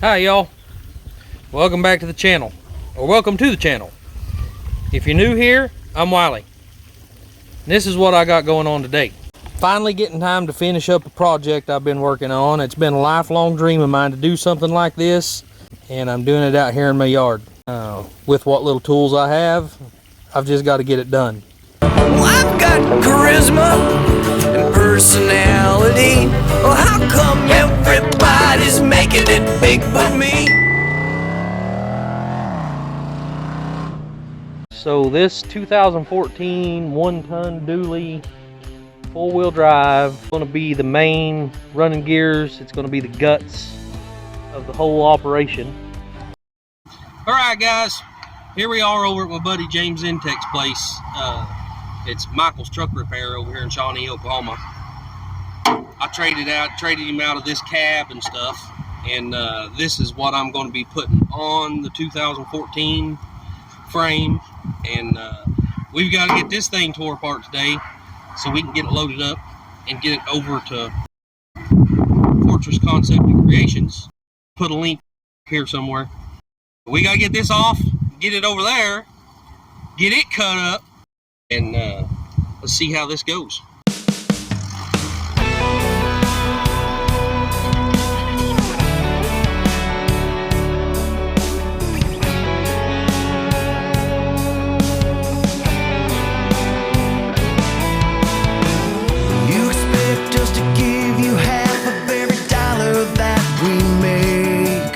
Hi y'all, welcome back to the channel, or welcome to the channel. If you're new here, I'm Wiley. This is what I got going on today. Finally getting time to finish up a project I've been working on. It's been a lifelong dream of mine to do something like this, and I'm doing it out here in my yard. With what little tools I have, I've just got to get it done. Well, I've got charisma and personality. Well, how come everybody's making it big but me? So this 2014 one-ton dually, four-wheel drive, is going to be the main running gears. It's going to be the guts of the whole operation. All right, guys, here we are over at my buddy James Intech's place. It's Michael's Truck Repair over here in Shawnee, Oklahoma. I traded him out of this cab and stuff, and this is what I'm going to be putting on the 2014 frame. And we've got to get this thing tore apart today so we can get it loaded up and get it over to Fortress Concept and Creations. Put a link here somewhere. We got to get this off, get it over there, get it cut up, and let's see how this goes. You expect us to give you half of every dollar that we make,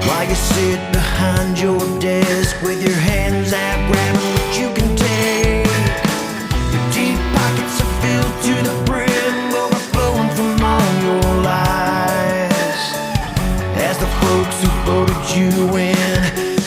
while you sit behind your desk with your hands out grabbing what you can take. Your deep pockets are filled to the brim, overflowing from all your lies, as the folks who voted you in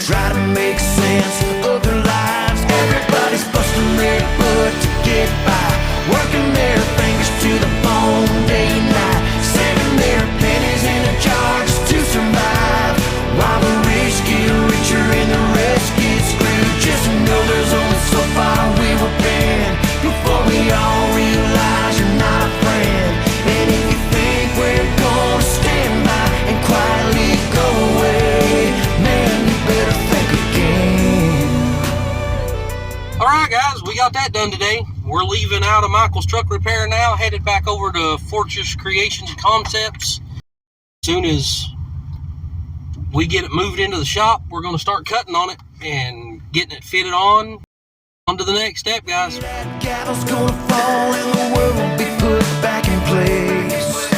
try to make sense of their lives. Everybody's busting their butt to get by, working their fingers to the bone day and night, saving their pennies in a jar just to survive, while the rich get richer and the rest get screwed. Just know there's only so far we were banned before we all realize you're not a friend. And if you think we're gonna stand by and quietly go away, man, you better think again. Alright guys, we got that done today. We're leaving out of Michael's Truck Repair now, headed back over to Fortress Creations Concepts. As soon as we get it moved into the shop, we're going to start cutting on it and getting it fitted on to the next step, guys. That gavel's gonna fall and the world will be put back in place,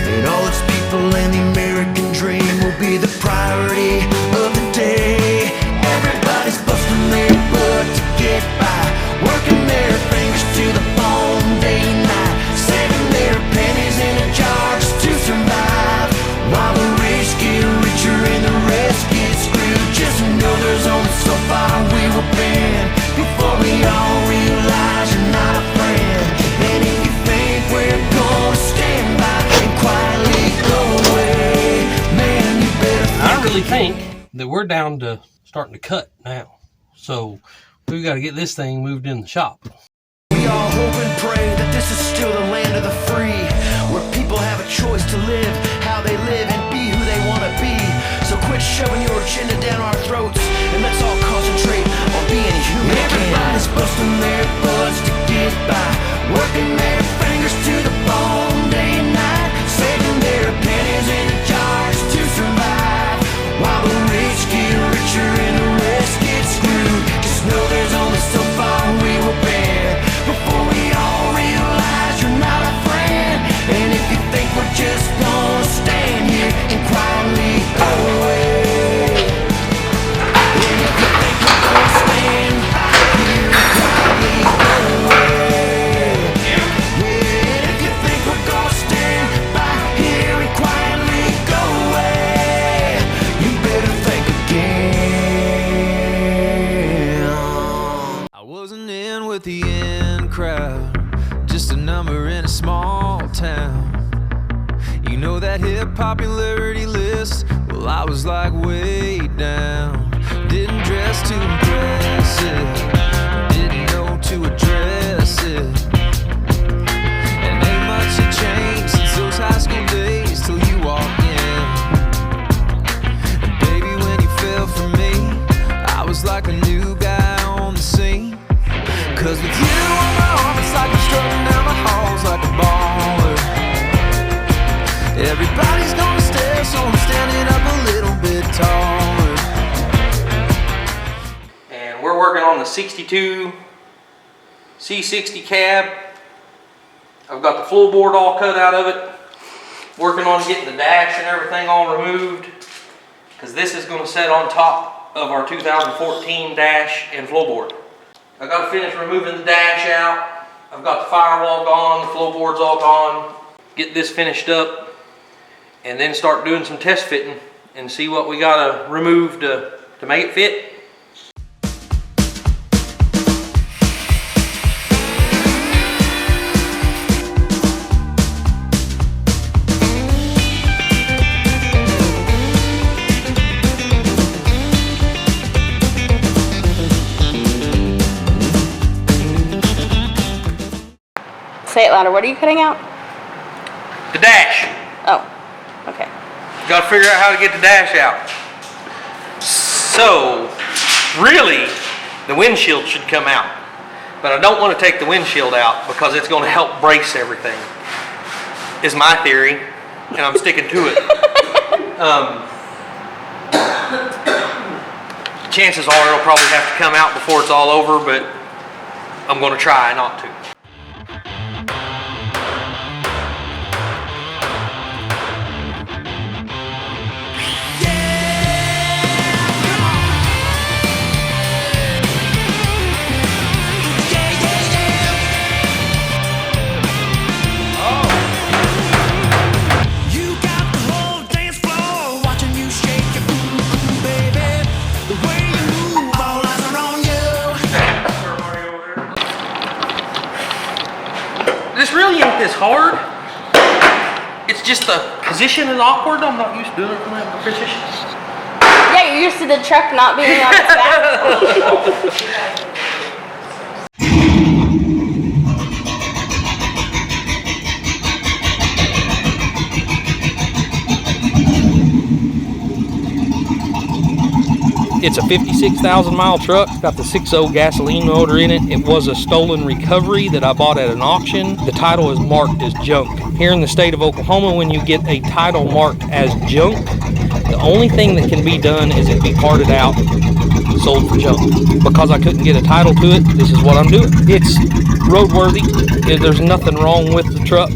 and all its people and the American dream will be the priority of the day. Everybody's busting their butt to get by, working their fingers to the bone day and night, saving their pennies in a jar just to survive, while the rich get richer and the rest get screwed. Just know there's only so far we were banned before we all realize you're not a friend. And if you think we're gonna stand by and quietly go away, man, you better think. I really think that we're down to starting to cut now. So we've got to get this thing moved in the shop. We all hope and pray that this is still the land of the free, where people have a choice to live how they live and be who they want to be. So quit shoving your agenda down our throats and let's all concentrate on being human. Everybody's busting their butts to get by, working their fingers to the bone day and night, saving their pennies in the jars to survive, while the rich get richer and the rest get screwed. Just know there's only so far we will bend before we all realize you're not a friend. And if you think we're just gonna stand here and quietly go away, and if you think we're gonna stand by here and quietly go away, and if you think we're gonna stand by here and quietly go away, you better think again. I wasn't in with the in crowd, just a number in a small town. You know that hip popularity list? Well, I was like way down. Didn't dress too impressive, didn't know to address it, and ain't much had changed since those high school days till you walked in. Everybody's gonna stare, so I'm standing up a little bit taller. And we're working on the 62 C60 cab. I've got the floorboard all cut out of it. Working on getting the dash and everything all removed, because this is going to set on top of our 2014 dash and floorboard. I've got to finish removing the dash out. I've got the firewall gone, the floorboard's all gone. Get this finished up and then start doing some test fitting and see what we got to remove to make it fit. Say it louder. What are you cutting out? The dash. Oh, okay. Got to figure out how to get the dash out. So, really, the windshield should come out. But I don't want to take the windshield out because it's going to help brace everything, is my theory, and I'm sticking to it. Chances are it'll probably have to come out before it's all over, but I'm going to try not to. This really ain't this hard. It's just the position is awkward. I'm not used to doing it from that position. Yeah, you're used to the truck not being on its back. It's a 56,000 mile truck. It's got the 6.0 gasoline motor in it. It was a stolen recovery that I bought at an auction. The title is marked as junk. Here in the state of Oklahoma, when you get a title marked as junk, the only thing that can be done is it be parted out, sold for junk. Because I couldn't get a title to it, this is what I'm doing. It's roadworthy. There's nothing wrong with the truck.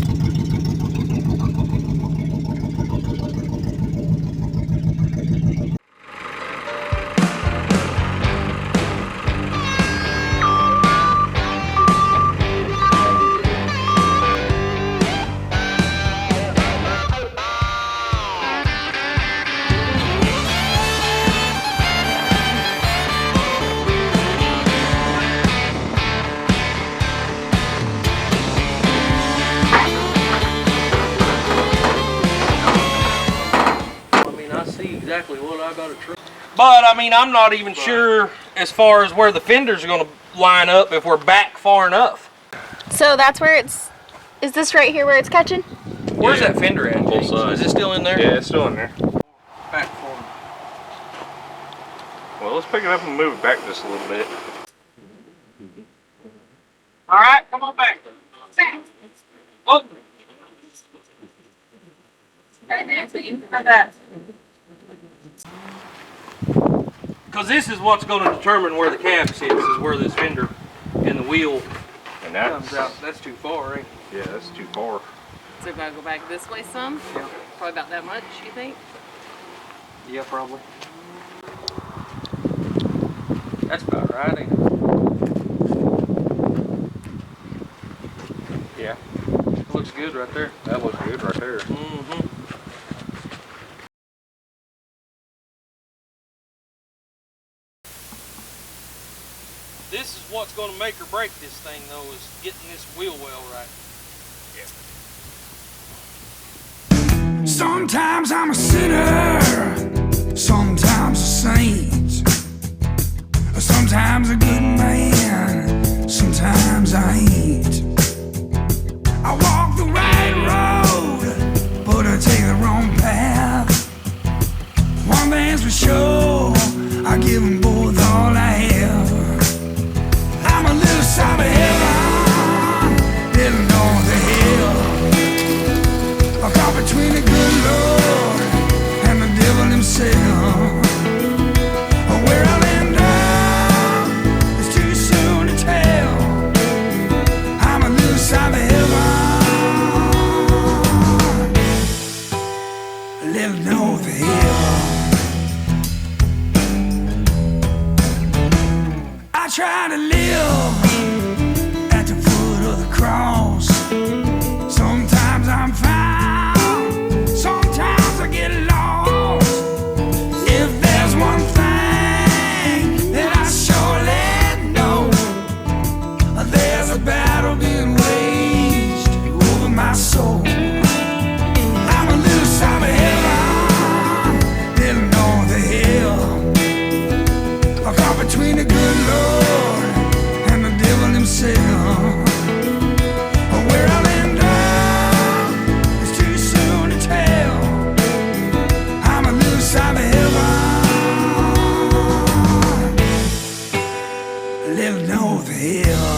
Exactly what I got to try. But I mean, I'm not even sure as far as where the fenders are going to line up if we're back far enough. So that's where it's. Is this right here where it's catching? Where's that fender at? Both sides. Is it still in there? Yeah, it's still in there. Back forward. Well, let's pick it up and move it back just a little bit. All right, come on back. Look. Because this is what's going to determine where the cab sits, is where this fender and the wheel And comes out. That's too far, right? Yeah, that's too far. So gotta go back this way some? Yeah. Probably about that much, you think? Yeah, probably. That's about right, ain't it? Yeah. Looks good right there. That looks good right there. Mm-hmm. This is what's going to make or break this thing, though, is getting this wheel well right. Yeah. Sometimes I'm a sinner, sometimes a saint, sometimes a good man, sometimes I ain't. I walk the right road, but I take the wrong path. One thing's for sure, I give them both all I have. I'm a little south of heaven, little north of hell. I caught between the good living over the hill. I try to live at the foot of the cross. Sometimes I'm found, sometimes I get lost. If there's one thing that I surely know, there's a battle being waged over my soul. I'm a little south of heaven, living on the hill. I caught between the good Lord and the devil himself. Where I'll end up is too soon to tell. I'm a little south of heaven, living over the hill.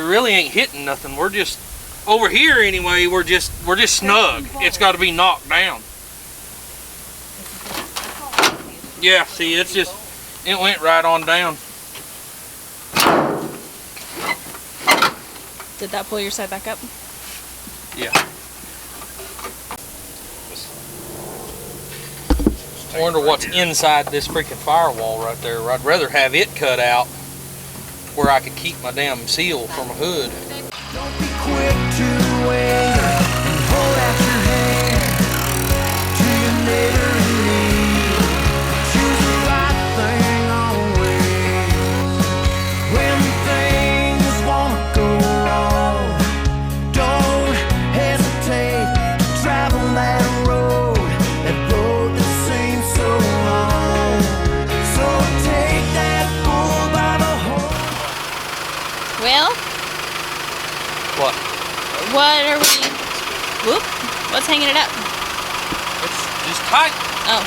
Really ain't hitting nothing. We're just over here anyway. We're just snug. It's got to be knocked down. Yeah, see, it's just, it went right on down. Did that pull your side back up? Yeah. I wonder what's inside this freaking firewall right there. I'd rather have it cut out where I could keep my damn seal from a hood. Don't be quick to wait and hold out your hand to your neighbor in need. Choose the right thing always. When things wanna go wrong, don't hesitate to travel that road that seems so long. So take that bull by the horn. Well, What? what are we? Whoop! What's hanging it up? It's just tight. Oh,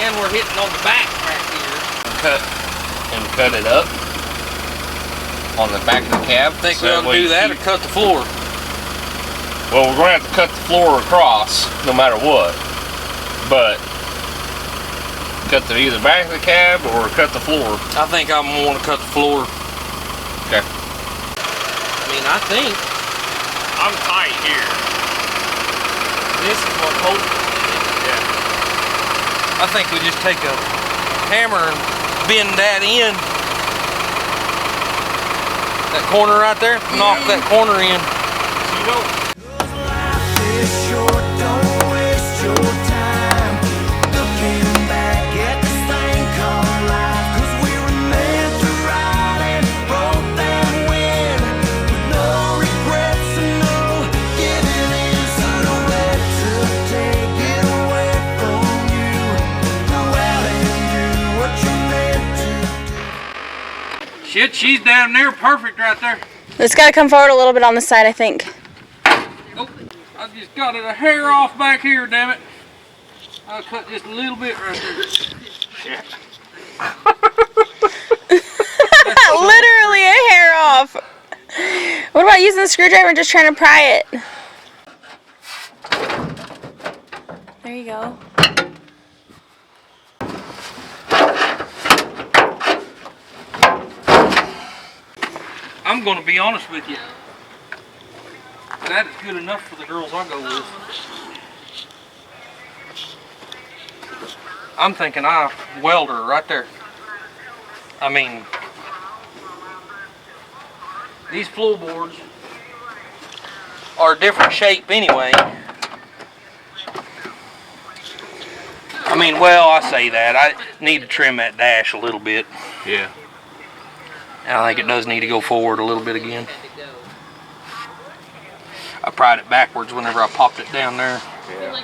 And we're hitting on the back right here. Cut it up on the back of the cab. Think we'll do that or cut the floor? Well, we're gonna have to cut the floor across no matter what. But cut the either back of the cab or cut the floor. I think I'm gonna want to cut the floor. Okay. I mean, I think I'm tight here. this is what's holding it. Yeah. I think we just take a hammer and bend that in. That corner right there, knock that corner in. So you don't. Life is short, don't waste your time looking back at this thing called life. 'Cause we were meant to ride and both and win, with no regrets and no giving in. So don't let it take it away from you. Go out and do what you're meant to do. Shit, she's down there, perfect right there. It's got to come forward a little bit on the side, I think. Oh, I just got it a hair off back here, damn it. I'll cut just a little bit right there. Literally a hair off. What about using the screwdriver and just trying to pry it? There you go. I'm gonna be honest with you. That is good enough for the girls I go with. I'm thinking I weld her right there. I mean, these floorboards are a different shape anyway. I mean, well, I say that. I need to trim that dash a little bit. Yeah. And I think it does need to go forward a little bit again. I pried it backwards whenever I popped it down there. Yeah.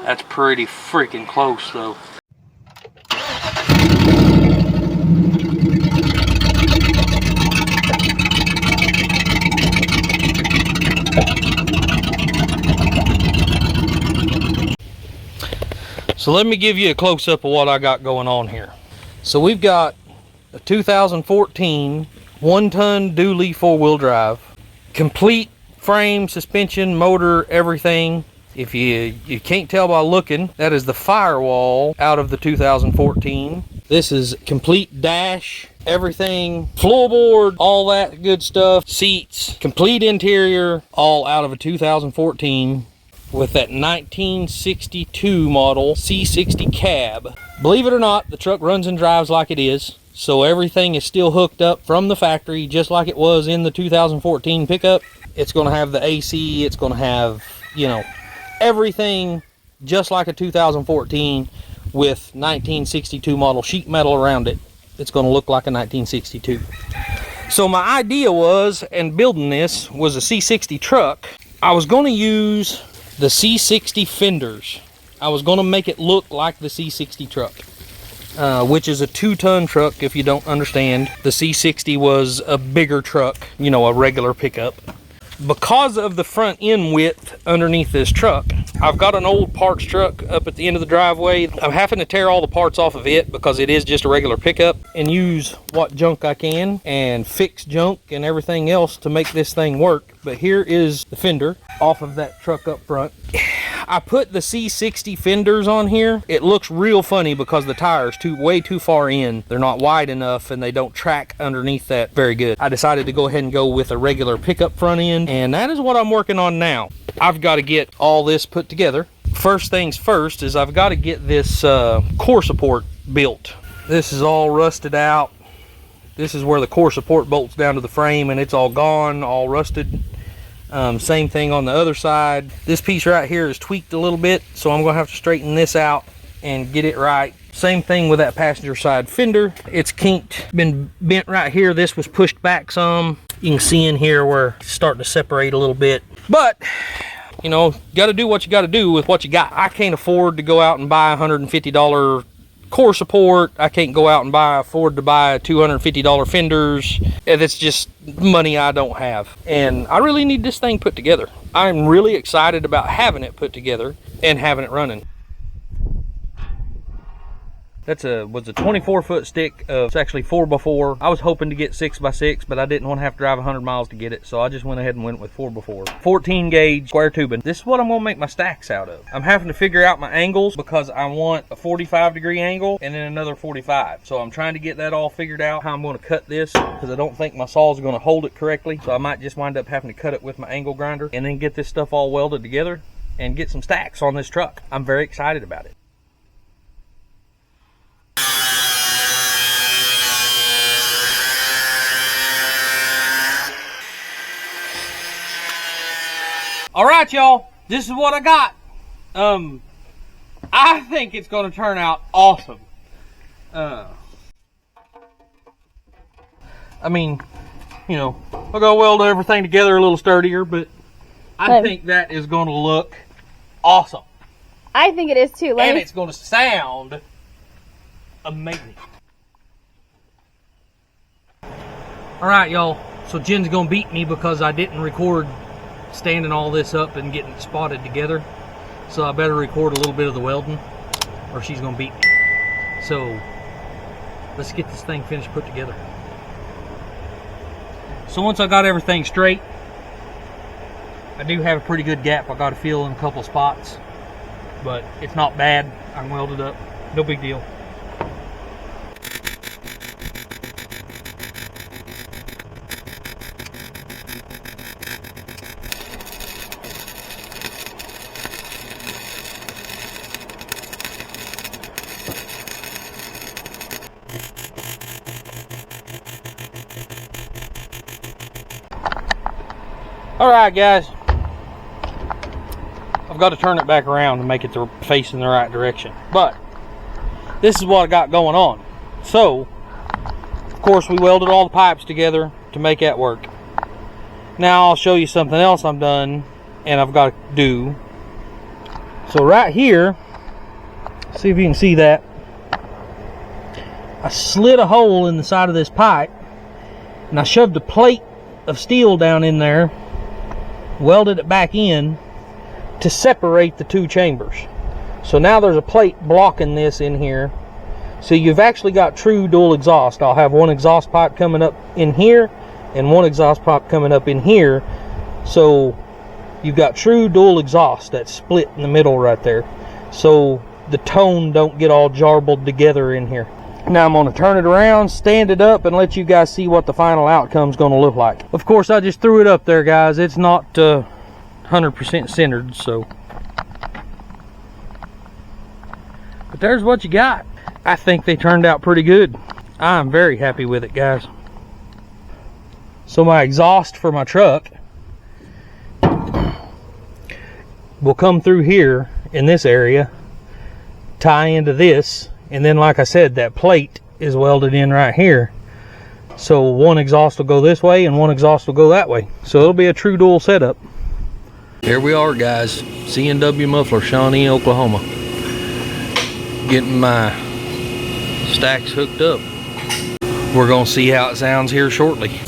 That's pretty freaking close though. So let me give you a close-up of what I got going on here. So we've got a 2014 one-ton dually four-wheel drive, complete frame, suspension, motor, everything. If you can't tell by looking, that is the firewall out of the 2014. This is complete dash, everything, floorboard, all that good stuff, seats, complete interior, all out of a 2014 with that 1962 model C60 cab. Believe it or not, the truck runs and drives like it is. So everything is still hooked up from the factory, just like it was in the 2014 pickup. It's going to have the AC, it's going to have, you know, everything just like a 2014 with 1962 model sheet metal around it. It's going to look like a 1962. So my idea was, and building this was a C60 truck, I was going to use the C60 fenders. I was going to make it look like the C60 truck. Which is a 2-ton truck if you don't understand. The C60 was a bigger truck, you know, a regular pickup. Because of the front end width underneath this truck, I've got an old parts truck up at the end of the driveway. I'm having to tear all the parts off of it because it is just a regular pickup and use what junk I can and fix junk and everything else to make this thing work. But here is the fender off of that truck up front. I put the C60 fenders on here. It looks real funny because the tires way too far in. They're not wide enough and they don't track underneath that very good. I decided to go ahead and go with a regular pickup front end, and that is what I'm working on now. I've got to get all this put together. First things first is I've got to get this core support built. This is all rusted out. This is where the core support bolts down to the frame, and it's all gone, all rusted. Same thing on the other side. This piece right here is tweaked a little bit, so I'm gonna have to straighten this out and get it right. Same thing with that passenger side fender. It's kinked, been bent right here. This was pushed back some. You can see in here where it's starting to separate a little bit. But, you know, gotta do what you gotta do with what you got. I can't afford to go out and buy $150 core support. I can't go out and afford to buy $250 fenders. That's just money I don't have, and I really need this thing put together. I'm really excited about having it put together and having it running. was a 24-foot stick. It's actually 4x4. I was hoping to get 6x6, but I didn't want to have to drive 100 miles to get it, so I just went ahead and went with 4x4. 14 gauge square tubing. This is what I'm gonna make my stacks out of. I'm having to figure out my angles because I want a 45-degree angle and then another 45. So I'm trying to get that all figured out, how I'm gonna cut this, because I don't think my saw is gonna hold it correctly. So I might just wind up having to cut it with my angle grinder and then get this stuff all welded together and get some stacks on this truck. I'm very excited about it. All right, y'all, this is what I got. I think it's gonna turn out awesome. I mean, you know, we're gonna weld everything together a little sturdier, but I think that is gonna look awesome. I think it is too. And it's gonna sound amazing. All right, y'all, so Jen's gonna beat me because I didn't record standing all this up and getting it spotted together, so I better record a little bit of the welding or she's gonna beat me. So let's get this thing finished, put together. So once I got everything straight, I do have a pretty good gap. I got to feel in a couple spots, but it's not bad. I can weld it up, no big deal. All right, guys, I've got to turn it back around to make it face in the right direction, but this is what I got going on. So of course we welded all the pipes together to make that work. Now I'll show you something else I've done and I've got to do. So right here, see if you can see that, I slid a hole in the side of this pipe and I shoved a plate of steel down in there, welded it back in to separate the two chambers. So now there's a plate blocking this in here. So you've actually got true dual exhaust. I'll have one exhaust pipe coming up in here and one exhaust pipe coming up in here. So you've got true dual exhaust that's split in the middle right there. So the tone don't get all jarbled together in here. Now I'm going to turn it around, stand it up, and let you guys see what the final outcome's going to look like. Of course, I just threw it up there, guys. It's not 100% centered, so. But there's what you got. I think they turned out pretty good. I'm very happy with it, guys. So my exhaust for my truck will come through here in this area, tie into this, and then like I said, that plate is welded in right here. So one exhaust will go this way and one exhaust will go that way. So it'll be a true dual setup. Here we are, guys. C&W Muffler, Shawnee, Oklahoma. Getting my stacks hooked up. We're gonna see how it sounds here shortly.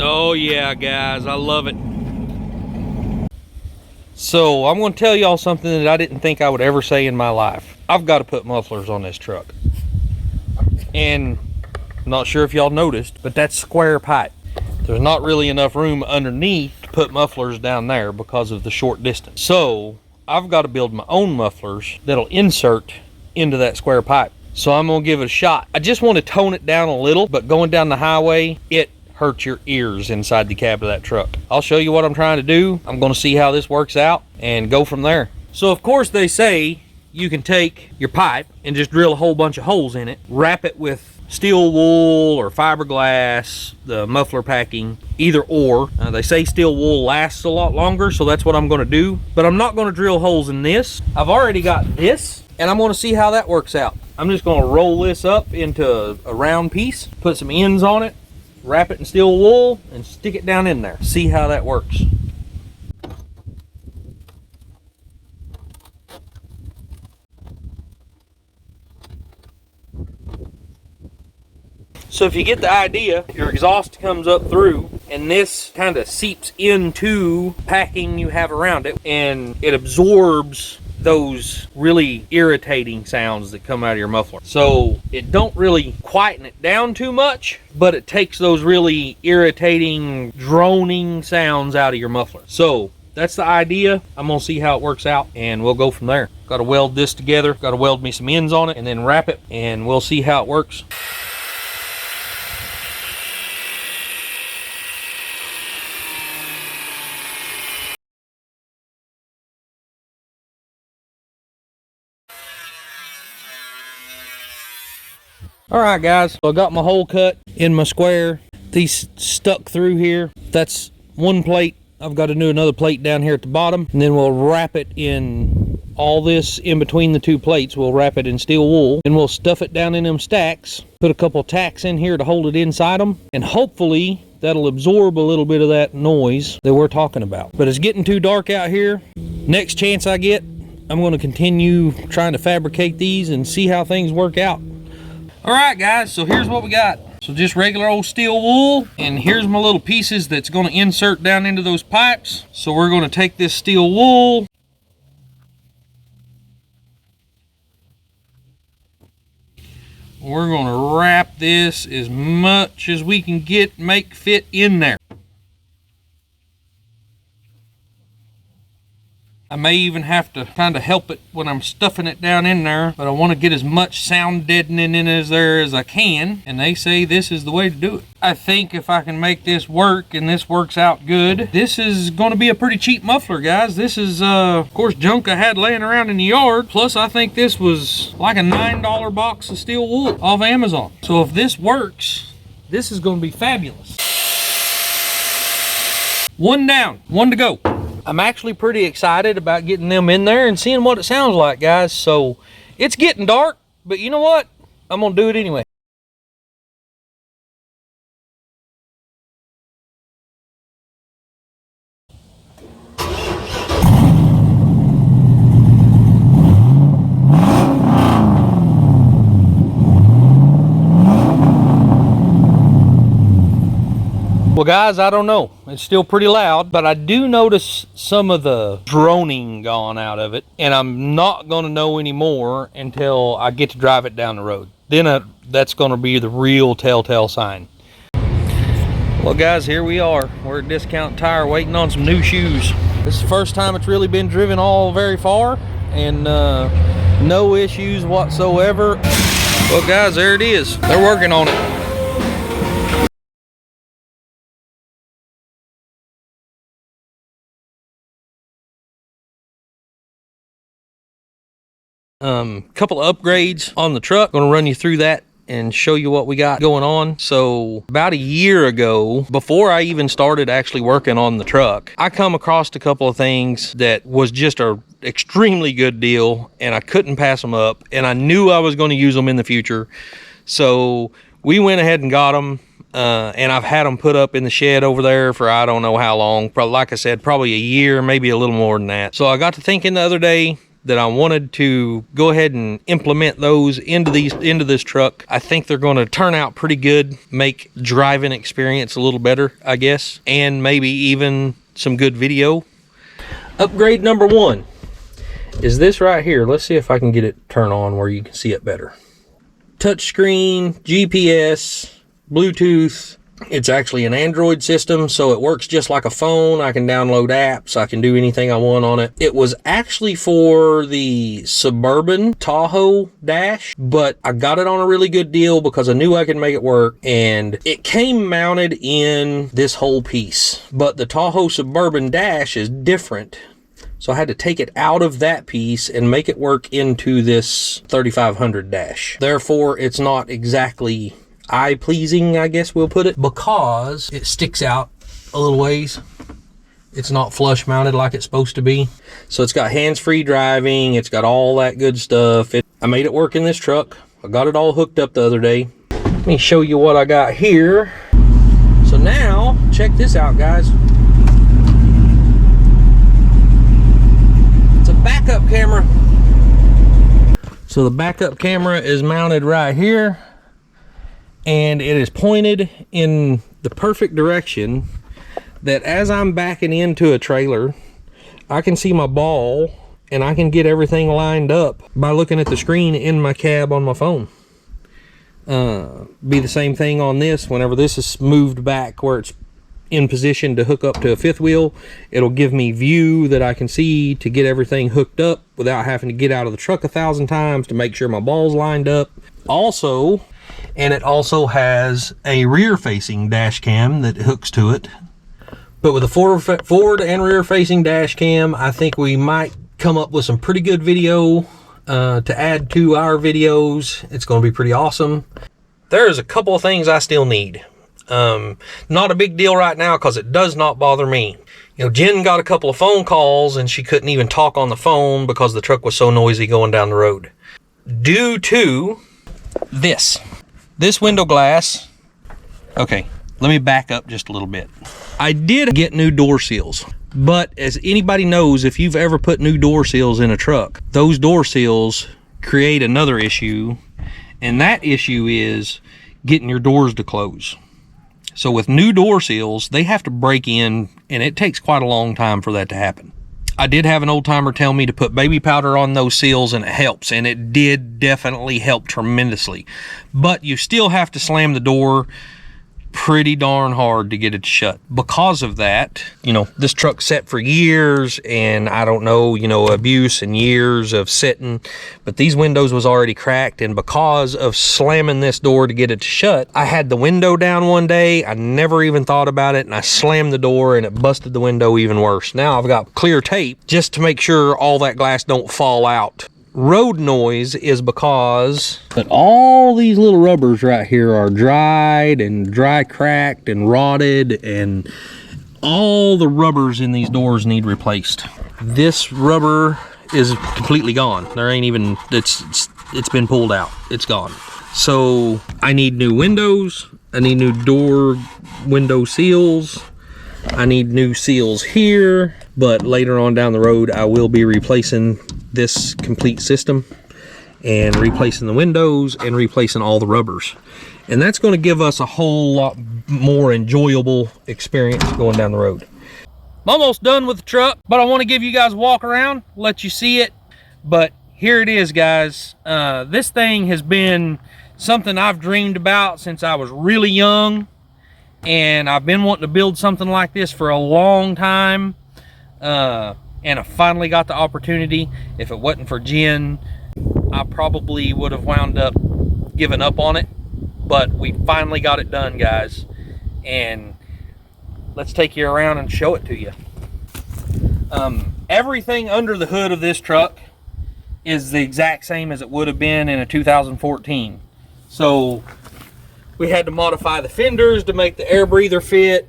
Oh yeah, guys, I love it. So I'm going to tell y'all something that I didn't think I would ever say in my life. I've got to put mufflers on this truck. And I'm not sure if y'all noticed, but that's square pipe. There's not really enough room underneath to put mufflers down there because of the short distance. So I've got to build my own mufflers that'll insert into that square pipe. So I'm going to give it a shot. I just want to tone it down a little, but going down the highway, it hurt your ears inside the cab of that truck. I'll show you what I'm trying to do. I'm going to see how this works out and go from there. So of course they say you can take your pipe and just drill a whole bunch of holes in it, wrap it with steel wool or fiberglass, the muffler packing, either or. They say steel wool lasts a lot longer, so that's what I'm going to do. But I'm not going to drill holes in this. I've already got this, and I'm going to see how that works out. I'm just going to roll this up into a round piece, put some ends on it, wrap it in steel wool, and stick it down in there. See how that works. So if you get the idea, your exhaust comes up through and this kind of seeps into packing you have around it, and it absorbs those really irritating sounds that come out of your muffler. So it don't really quieten it down too much, but it takes those really irritating droning sounds out of your muffler. So that's the idea. I'm gonna see how it works out and we'll go from there. Got to weld this together, got to weld me some ends on it and then wrap it, and we'll see how it works. All right, guys, so I got my hole cut in my square. These stuck through here. That's one plate. I've got to do another plate down here at the bottom, and then we'll wrap it in all this in between the two plates. We'll wrap it in steel wool, and we'll stuff it down in them stacks, put a couple tacks in here to hold it inside them, and hopefully that'll absorb a little bit of that noise that we're talking about. But it's getting too dark out here. Next chance I get, I'm going to continue trying to fabricate these and see how things work out. All right, guys, so here's what we got. So just regular old steel wool, and here's my little pieces that's going to insert down into those pipes. So we're going to take this steel wool, we're going to wrap this as much as we can make fit in there. I may even have to kind of help it when I'm stuffing it down in there, but I want to get as much sound deadening in there as I can, and they say this is the way to do it. I think if I can make this work and this works out good, this is going to be a pretty cheap muffler, guys. This is, of course, junk I had laying around in the yard, plus I think this was like a $9 box of steel wool off Amazon. So if this works, this is going to be fabulous. One down, one to go. I'm actually pretty excited about getting them in there and seeing what it sounds like, guys. So it's getting dark, but you know what? I'm gonna do it anyway. Well, guys, I don't know. It's still pretty loud, but I do notice some of the droning gone out of it, and I'm not going to know anymore until I get to drive it down the road. Then that's going to be the real telltale sign. Well, guys, here we are. We're at Discount Tire waiting on some new shoes. This is the first time it's really been driven all very far, and no issues whatsoever. Well, guys, there it is. They're working on it. Couple of upgrades on the truck. Going to run you through that and show you what we got going on. So about a year ago, before I even started actually working on the truck, I come across a couple of things that was just a extremely good deal, and I couldn't pass them up, and I knew I was going to use them in the future. So we went ahead and got them. And I've had them put up in the shed over there for I don't know how long. Probably, like I said, probably a year, maybe a little more than that. So I got to thinking the other day that I wanted to go ahead and implement those into this truck. I think they're going to turn out pretty good, make driving experience a little better, I guess, and maybe even some good video. Upgrade number one is this right here. Let's see if I can get it turned on where you can see it better. Touchscreen, GPS, Bluetooth. It's actually an Android system, so it works just like a phone. I can download apps. I can do anything I want on it. It was actually for the Suburban Tahoe Dash, but I got it on a really good deal because I knew I could make it work, and it came mounted in this whole piece. But the Tahoe Suburban Dash is different. So I had to take it out of that piece and make it work into this 3500 dash. Therefore, it's not exactly eye-pleasing, I guess we'll put it, because it sticks out a little ways. It's not flush mounted like it's supposed to be. So it's got hands-free driving. It's got all that good stuff. I made it work in this truck. I got it all hooked up the other day. Let me show you what I got here. So now, check this out, guys. It's a backup camera. So the backup camera is mounted right here, and it is pointed in the perfect direction that as I'm backing into a trailer, I can see my ball and I can get everything lined up by looking at the screen in my cab on my phone. Be the same thing on this. Whenever this is moved back where it's in position to hook up to a fifth wheel, it'll give me view that I can see to get everything hooked up without having to get out of the truck 1,000 times to make sure my ball's lined up. Also, and it also has a rear facing dash cam that hooks to it. But with a forward and rear facing dash cam, I think we might come up with some pretty good video to add to our videos. It's going to be pretty awesome. There's a couple of things I still need. Not a big deal right now because it does not bother me. You know, Jen got a couple of phone calls and she couldn't even talk on the phone because the truck was so noisy going down the road. Due to this window glass. Okay, let me back up just a little bit. I did get new door seals, but as anybody knows, if you've ever put new door seals in a truck, those door seals create another issue, and that issue is getting your doors to close. So with new door seals, they have to break in, and it takes quite a long time for that to happen. I did have an old timer tell me to put baby powder on those seals, and it helps, and it did definitely help tremendously. But you still have to slam the door pretty darn hard to get it shut. Because of that, you know, this truck's set for years, and I don't know, you know, abuse and years of sitting, but these windows was already cracked, and because of slamming this door to get it to shut, I had the window down one day. I never even thought about it, and I slammed the door and it busted the window even worse. Now I've got clear tape just to make sure all that glass don't fall out. Road noise is because but all these little rubbers right here are dried and dry cracked and rotted, and all the rubbers in these doors need replaced. This rubber is completely gone. There ain't even, it's been pulled out. It's gone. So I need new windows. I need new door window seals. I need new seals here, but later on down the road I will be replacing this complete system and replacing the windows and replacing all the rubbers, and that's going to give us a whole lot more enjoyable experience going down the road. I'm almost done with the truck, but I want to give you guys a walk around, let you see it. But here it is, guys. This thing has been something I've dreamed about since I was really young, and I've been wanting to build something like this for a long time, and I finally got the opportunity. If it wasn't for Jen, I probably would have wound up giving up on it, but we finally got it done, guys, and let's take you around and show it to you. Everything under the hood of this truck is the exact same as it would have been in a 2014. So we had to modify the fenders to make the air breather fit.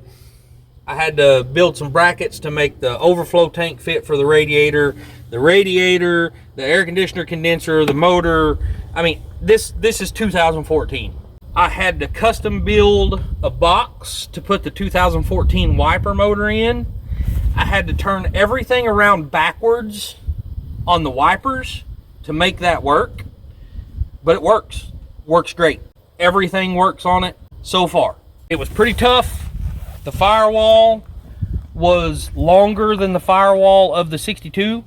I had to build some brackets to make the overflow tank fit for the radiator, the air conditioner condenser, the motor. I mean, this is 2014. I had to custom build a box to put the 2014 wiper motor in. I had to turn everything around backwards on the wipers to make that work, but it works great. Everything works on it so far. It was pretty tough. The firewall was longer than the firewall of the 62,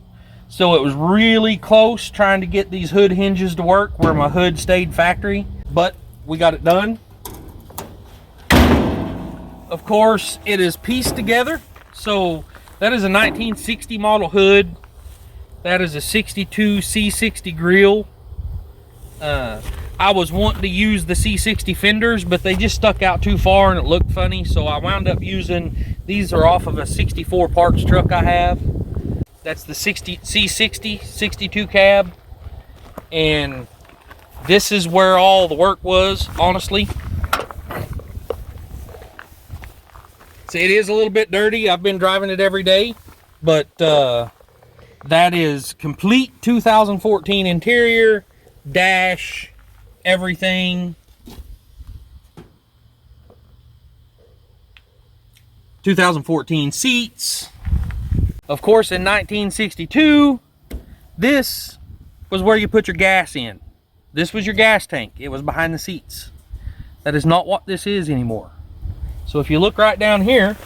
so it was really close trying to get these hood hinges to work where my hood stayed factory, but we got it done. Of course, it is pieced together. So that is a 1960 model hood. That is a 62 C60 grill. I was wanting to use the C60 fenders, but they just stuck out too far and it looked funny, so I wound up using, these are off of a 64 parts truck I have. That's the C60 62 cab, and this is where all the work was, honestly. So it is a little bit dirty. I've been driving it every day, but that is complete 2014 interior, dash, everything. 2014 seats. Of course, in 1962, this was where you put your gas in. This was your gas tank. It was behind the seats. That is not what this is anymore. So if you look right down here,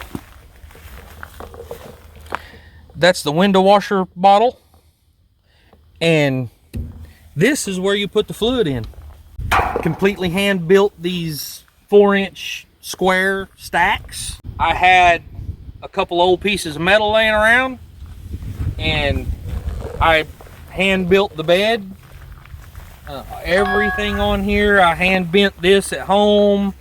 that's the window washer bottle. And this is where you put the fluid in. Completely hand built these 4-inch square stacks. I had a couple old pieces of metal laying around, and I hand built the bed. Everything on here, I hand bent this at home.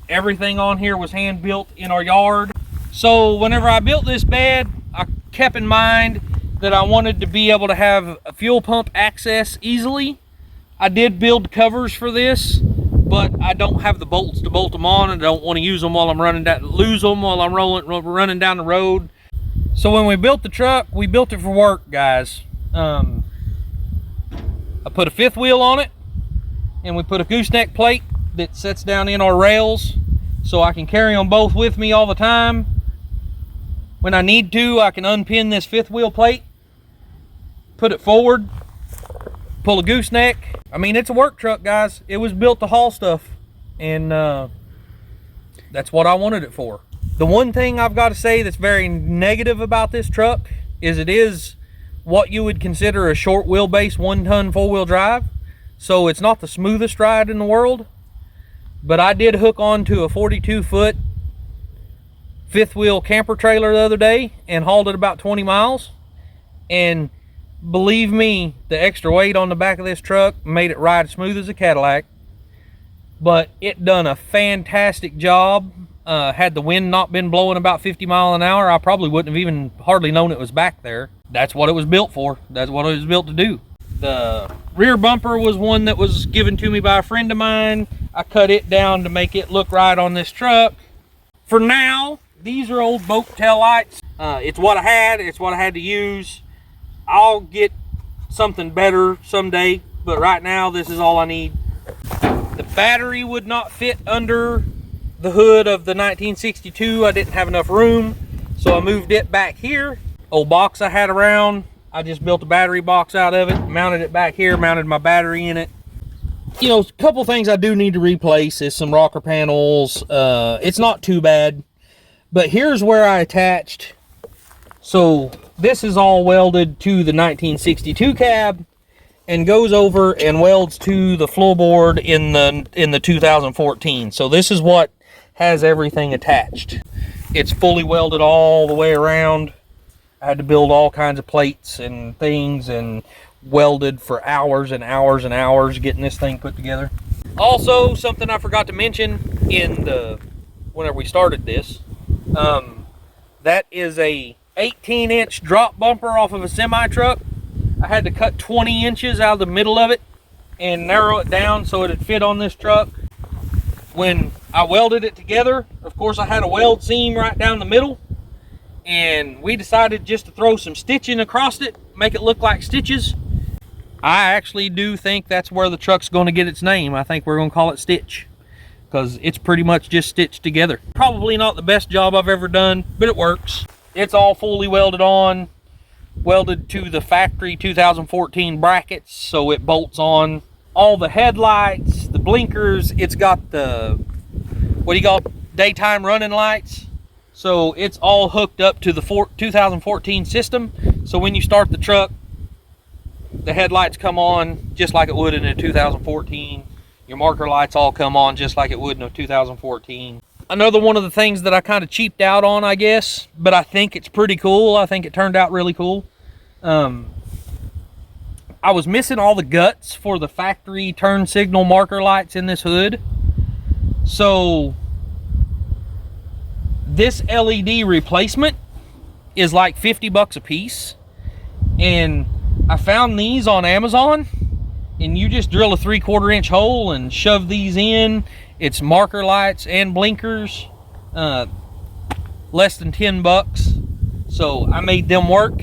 Everything on here was hand built in our yard. So whenever I built this bed, I kept in mind that I wanted to be able to have a fuel pump access easily. I did build covers for this, but I don't have the bolts to bolt them on, and I don't want to use them while I'm lose them while I'm running down the road. So when we built the truck, we built it for work, guys. I put a 5th wheel on it, and we put a gooseneck plate that sets down in our rails, so I can carry them both with me all the time. When I need to, I can unpin this 5th wheel plate, put it forward, pull a gooseneck. I mean, it's a work truck, guys. It was built to haul stuff, and that's what I wanted it for. The one thing I've got to say that's very negative about this truck is it is what you would consider a short wheelbase 1-ton 4-wheel drive. So it's not the smoothest ride in the world, but I did hook onto a 42-foot 5th wheel camper trailer the other day and hauled it about 20 miles. And believe me, the extra weight on the back of this truck made it ride smooth as a Cadillac. But it done a fantastic job. Had the wind not been blowing about 50 miles an hour, I probably wouldn't have even hardly known it was back there. That's what it was built for. That's what it was built to do. The rear bumper was one that was given to me by a friend of mine. I cut it down to make it look right on this truck. For now, these are old boat tail lights. It's what I had. It's what I had to use. I'll get something better someday, but right now this is all I need. The battery would not fit under the hood of the 1962. I didn't have enough room, so I moved it back here. Old box I had around, I just built a battery box out of it, mounted it back here, mounted my battery in it. You know, a couple things I do need to replace is some rocker panels. It's not too bad, but here's where I attached. So this is all welded to the 1962 cab and goes over and welds to the floorboard in the 2014. So this is what has everything attached. It's fully welded all the way around. I had to build all kinds of plates and things and welded for hours and hours and hours getting this thing put together. Also, something I forgot to mention whenever we started this, that is a 18-inch drop bumper off of a semi truck. I had to cut 20 inches out of the middle of it and narrow it down so it'd fit on this truck. When I welded it together, of course I had a weld seam right down the middle, and we decided just to throw some stitching across it, make it look like stitches. I actually do think that's where the truck's going to get its name. I think we're going to call it Stitch, because it's pretty much just stitched together. Probably not the best job I've ever done, but it works. It's all fully welded on, welded to the factory 2014 brackets, so it bolts on. All the headlights, the blinkers, it's got the, what do you call it, daytime running lights. So it's all hooked up to the 2014 system. So when you start the truck, the headlights come on just like it would in a 2014. Your marker lights all come on just like it would in a 2014. Another one of the things that I kind of cheaped out on, I guess, but I think it's pretty cool. I think it turned out really cool. I was missing all the guts for the factory turn signal marker lights in this hood. So this LED replacement is like 50 bucks a piece. And I found these on Amazon, and you just drill a 3/4 inch hole and shove these in. It's marker lights and blinkers, less than 10 bucks. So I made them work,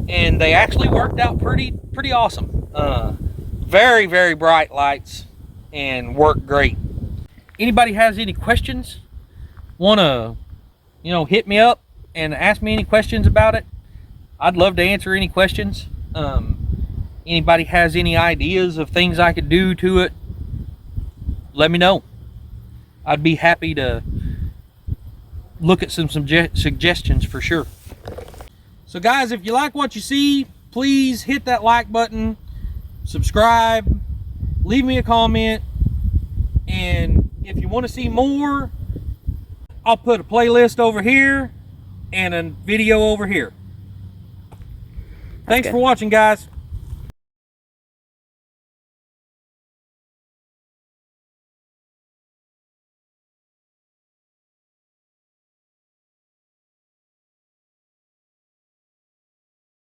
and they actually worked out pretty awesome. Very, very bright lights and work great. Anybody has any questions, wanna, hit me up and ask me any questions about it, I'd love to answer any questions. Anybody has any ideas of things I could do to it, let me know. I'd be happy to look at some suggestions for sure. So guys, if you like what you see, please hit that like button, subscribe, leave me a comment, and if you want to see more, I'll put a playlist over here and a video over here. Thanks for watching, guys.